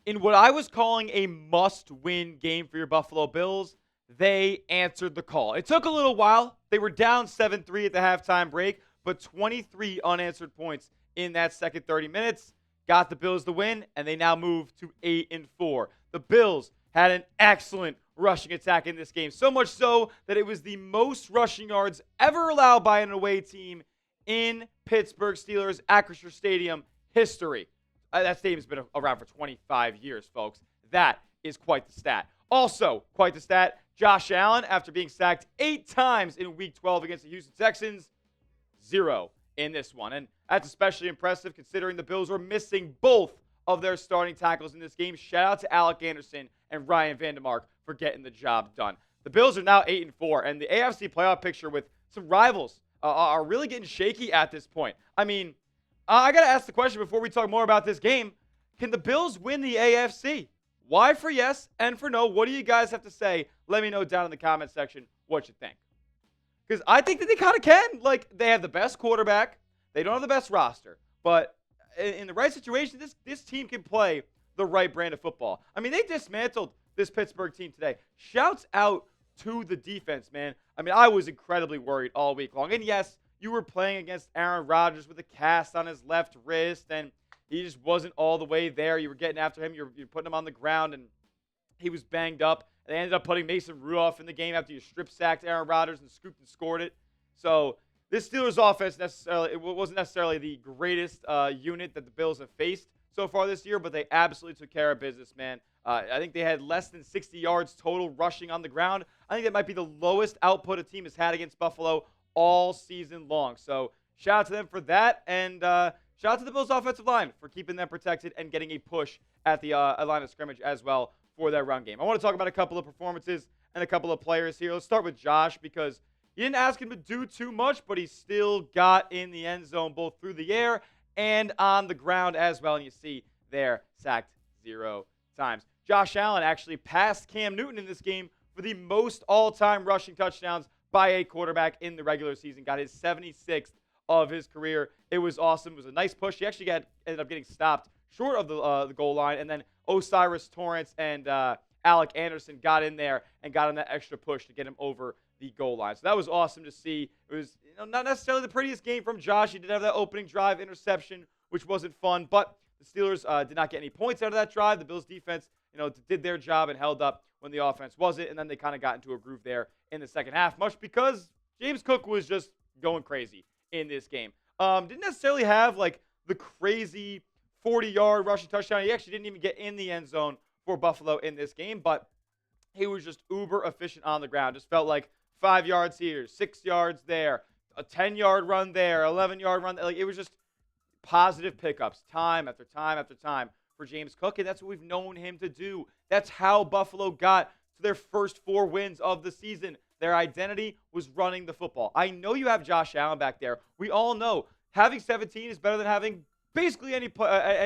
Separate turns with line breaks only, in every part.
In what I was calling a must-win game for your Buffalo Bills, they answered the call. It took a little while. They were down 7-3 at the halftime break, but 23 unanswered points in that second 30 minutes got the Bills the win, and they now move to 8-4. The Bills had an excellent rushing attack in this game, so much so that it was the most rushing yards ever allowed by an away team in Pittsburgh Steelers Acrisure Stadium history. That stadium's been around for 25 years, folks. That is quite the stat. Also, quite the stat, Josh Allen, after being sacked 8 times in Week 12 against the Houston Texans, 0 in this one. And that's especially impressive considering the Bills were missing both of their starting tackles in this game. Shout out to Alec Anderson and Ryan Vandermark for getting the job done. The Bills are now 8-4, and the AFC playoff picture with some rivals are really getting shaky at this point. I mean, I got to ask the question before we talk more about this game. Can the Bills win the AFC? Y for yes and for no. What do you guys have to say? Let me know down in the comment section what you think. Because I think that they kind of can. Like, they have the best quarterback. They don't have the best roster. But in the right situation, this team can play the right brand of football. I mean, they dismantled this Pittsburgh team today. Shouts out to the defense, man. I mean, I was incredibly worried all week long. And yes, you were playing against Aaron Rodgers with a cast on his left wrist, and he just wasn't all the way there. You were getting after him. You're putting him on the ground, and he was banged up. And they ended up putting Mason Rudolph in the game after you strip-sacked Aaron Rodgers and scooped and scored it. So this Steelers offense it wasn't necessarily the greatest unit that the Bills have faced so far this year, but they absolutely took care of business, man. I think they had less than 60 yards total rushing on the ground. I think that might be the lowest output a team has had against Buffalo all season long. So shout out to them for that, and shout out to the Bills' offensive line for keeping them protected and getting a push at the line of scrimmage as well for their run game. I want to talk about a couple of performances and a couple of players here. Let's start with Josh because you didn't ask him to do too much, but he still got in the end zone both through the air and on the ground as well. And you see there, sacked 0 times. Josh Allen actually passed Cam Newton in this game for the most all-time rushing touchdowns by a quarterback in the regular season. Got his 76th of his career. It was awesome. It was a nice push. He actually ended up getting stopped short of the goal line, and then Osiris Torrance and Alec Anderson got in there and got on that extra push to get him over the goal line. So that was awesome to see. It was not necessarily the prettiest game from Josh. He did have that opening drive interception, which wasn't fun, but the Steelers did not get any points out of that drive. The Bills defense did their job and held up when the offense wasn't, and then they kind of got into a groove there in the second half, much because James Cook was just going crazy in this game. Didn't necessarily have like the crazy 40-yard rushing touchdown. He actually didn't even get in the end zone for Buffalo in this game, but he was just uber efficient on the ground. Just felt like 5 yards here, 6 yards there, a 10-yard run there, 11-yard run there. Like, it was just positive pickups time after time after time for James Cook, and that's what we've known him to do. That's how Buffalo got to their first 4 wins of the season. Their identity was running the football. I know you have Josh Allen back there. We all know having 17 is better than having basically any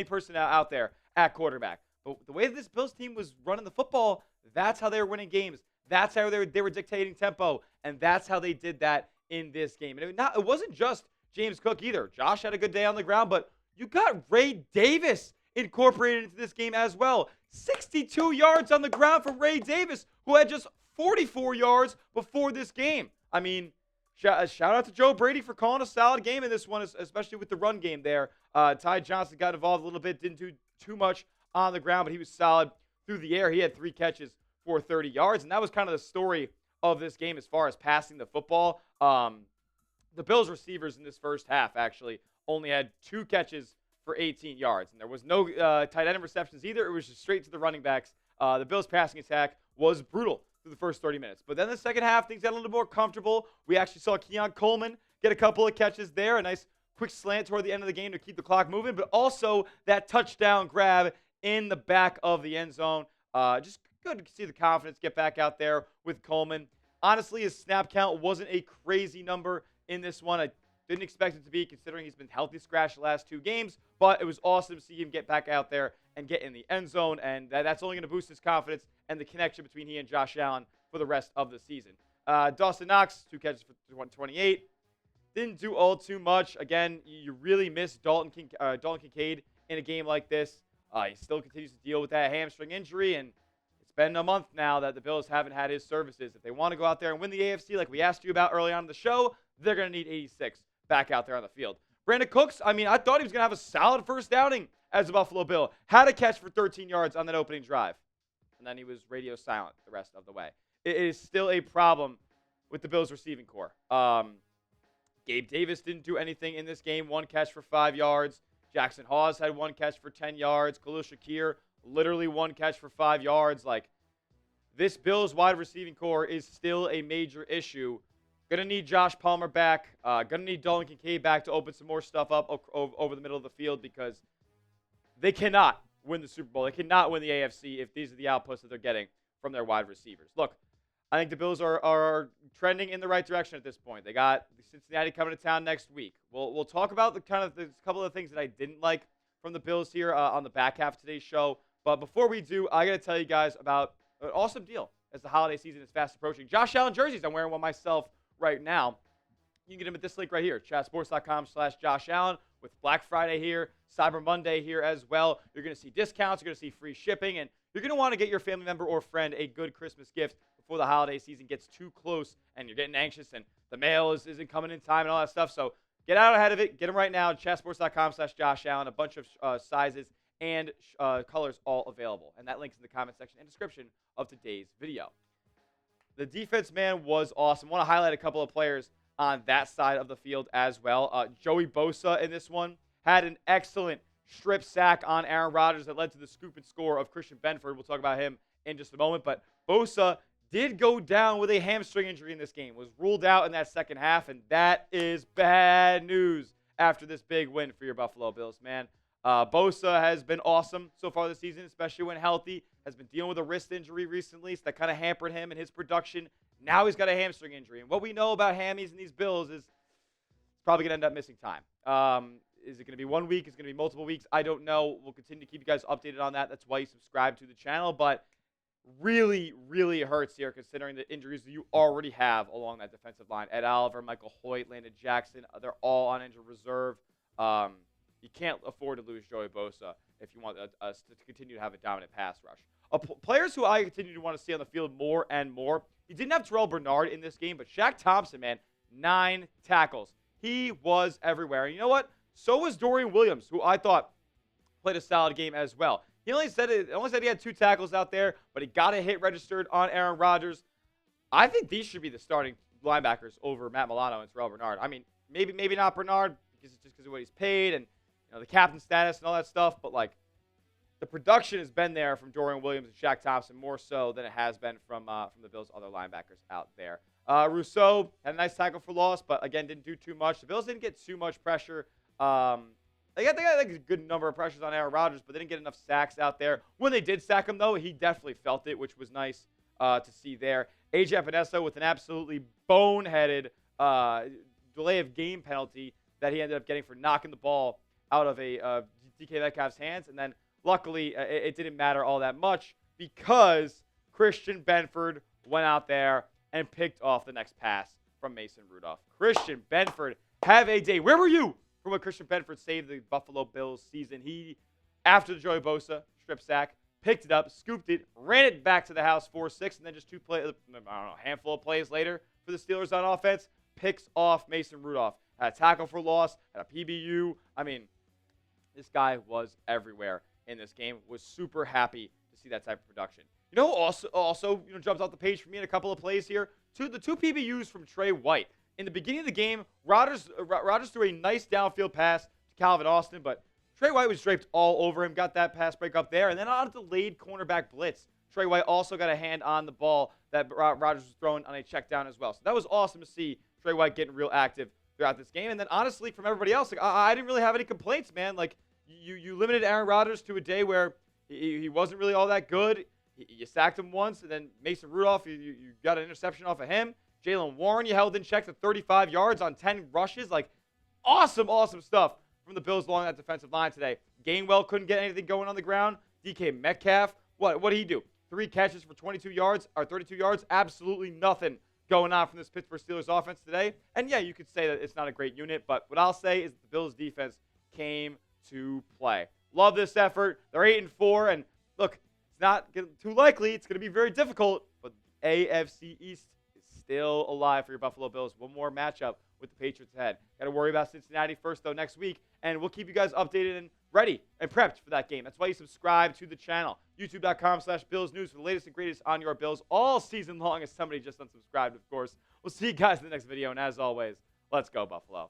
person out there at quarterback. But the way that this Bills team was running the football, that's how they were winning games. That's how they were dictating tempo, and that's how they did that in this game. And it wasn't just James Cook either. Josh had a good day on the ground, but you got Ray Davis incorporated into this game as well. 62 yards on the ground from Ray Davis, who had just 44 yards before this game. I mean, shout out to Joe Brady for calling a solid game in this one, especially with the run game there. Ty Johnson got involved a little bit, didn't do too much on the ground, but he was solid through the air. He had 3 catches for 30 yards, and that was kind of the story of this game as far as passing the football. The Bills receivers in this first half actually only had 2 catches for 18 yards, and there was no tight end receptions either. It was just straight to the running backs. The Bills' passing attack was brutal through the first 30 minutes. But then the second half, things got a little more comfortable. We actually saw Keon Coleman get a couple of catches there, a nice quick slant toward the end of the game to keep the clock moving, but also that touchdown grab in the back of the end zone. Just good to see the confidence get back out there with Coleman. Honestly, his snap count wasn't a crazy number in this one. I didn't expect it to be, considering he's been healthy scratch the last 2 games, but it was awesome to see him get back out there and get in the end zone, and that's only going to boost his confidence and the connection between he and Josh Allen for the rest of the season. Dawson Knox, 2 catches for 128. Didn't do all too much. Again, you really miss Dalton Kincaid in a game like this. He still continues to deal with that hamstring injury, and it's been a month now that the Bills haven't had his services. If they want to go out there and win the AFC like we asked you about early on in the show, they're going to need 86 back out there on the field. Brandon Cooks, I thought he was going to have a solid first outing as a Buffalo Bill. Had a catch for 13 yards on that opening drive. And then he was radio silent the rest of the way. It is still a problem with the Bills receiving core. Gabe Davis didn't do anything in this game. 1 catch for 5 yards. Jackson Hawes had 1 catch for 10 yards. Khalil Shakir, literally 1 catch for 5 yards. This Bills wide receiving core is still a major issue. Going to need Josh Palmer back. Going to need Dolan Kincaid back to open some more stuff up over the middle of the field, because they cannot win the Super Bowl. They cannot win the AFC if these are the outputs that they're getting from their wide receivers. Look, I think the Bills are trending in the right direction at this point. They got Cincinnati coming to town next week. We'll talk about the couple of things that I didn't like from the Bills here on the back half of today's show. But before we do, I got to tell you guys about an awesome deal as the holiday season is fast approaching. Josh Allen jerseys. I'm wearing one myself right now. You can get them at this link right here, chatsports.com/Josh Allen. With Black Friday here, Cyber Monday here as well. You're going to see discounts. You're going to see free shipping. And you're going to want to get your family member or friend a good Christmas gift before the holiday season gets too close and you're getting anxious and the mail isn't coming in time and all that stuff. So get out ahead of it. Get them right now. chatsports.com/Josh Allen. A bunch of sizes and colors all available. And that link's in the comment section and description of today's video. The defense, man, was awesome. I want to highlight a couple of players on that side of the field as well. Joey Bosa in this one had an excellent strip sack on Aaron Rodgers that led to the scoop and score of Christian Benford. We'll talk about him in just a moment. But Bosa did go down with a hamstring injury in this game, was ruled out in that second half, and that is bad news after this big win for your Buffalo Bills, man. Bosa has been awesome so far this season, especially when healthy. Has been dealing with a wrist injury recently, so that kind of hampered him and his production. Now he's got a hamstring injury. And what we know about hammies in these Bills is he's probably going to end up missing time. Is it going to be 1 week? Is it going to be multiple weeks? I don't know. We'll continue to keep you guys updated on that. That's why you subscribe to the channel. But really, really hurts here considering the injuries that you already have along that defensive line. Ed Oliver, Michael Hoyt, Landon Jackson, they're all on injured reserve. You can't afford to lose Joey Bosa if you want us to continue to have a dominant pass rush. Players who I continue to want to see on the field more and more. He didn't have Terrell Bernard in this game, but Shaq Thompson, man, 9 tackles. He was everywhere. And you know what? So was Dorian Williams, who I thought played a solid game as well. He only said he had 2 tackles out there, but he got a hit registered on Aaron Rodgers. I think these should be the starting linebackers over Matt Milano and Terrell Bernard. Maybe not Bernard just because of what he's paid and the captain status and all that stuff, but the production has been there from Dorian Williams and Shaq Thompson more so than it has been from the Bills' other linebackers out there. Rousseau had a nice tackle for loss, but again didn't do too much. The Bills didn't get too much pressure. They got a good number of pressures on Aaron Rodgers, but they didn't get enough sacks out there. When they did sack him, though, he definitely felt it, which was nice to see there. A.J. Epinesa with an absolutely boneheaded delay of game penalty that he ended up getting for knocking the ball out of a DK Metcalf's hands. And then, luckily, it didn't matter all that much because Christian Benford went out there and picked off the next pass from Mason Rudolph. Christian Benford, have a day. Where were you from when Christian Benford saved the Buffalo Bills season? He, after the Joey Bosa strip sack, picked it up, scooped it, ran it back to the house 4-6, and then just a handful of plays later for the Steelers on offense, picks off Mason Rudolph. Had a tackle for loss, had a PBU. This guy was everywhere in this game. Was super happy to see that type of production. Also jumps off the page for me in a couple of plays here. The two PBUs from Trey White. In the beginning of the game, Rodgers threw a nice downfield pass to Calvin Austin, but Trey White was draped all over him, got that pass break up there, and then on a delayed cornerback blitz, Trey White also got a hand on the ball that Rodgers was throwing on a check down as well. So that was awesome to see Trey White getting real active throughout this game. And then honestly, from everybody else, I didn't really have any complaints, man. You limited Aaron Rodgers to a day where he wasn't really all that good. You sacked him once, and then Mason Rudolph, you got an interception off of him. Jaylen Warren, you held in check to 35 yards on 10 rushes. Awesome stuff from the Bills along that defensive line today. Gainwell couldn't get anything going on the ground. DK Metcalf, what did he do? 3 catches for 32 yards. Absolutely nothing going on from this Pittsburgh Steelers offense today. And yeah, you could say that it's not a great unit, but what I'll say is the Bills defense came to play. Love this effort. They're 8-4, and look, it's not too likely. It's going to be very difficult, but the AFC East is still alive for your Buffalo Bills. One more matchup with the Patriots ahead. Got to worry about Cincinnati first, though, next week, and we'll keep you guys updated and ready and prepped for that game. That's why you subscribe to the channel. YouTube.com/Bills News for the latest and greatest on your Bills all season long, as somebody just unsubscribed, of course. We'll see you guys in the next video, and as always, let's go, Buffalo.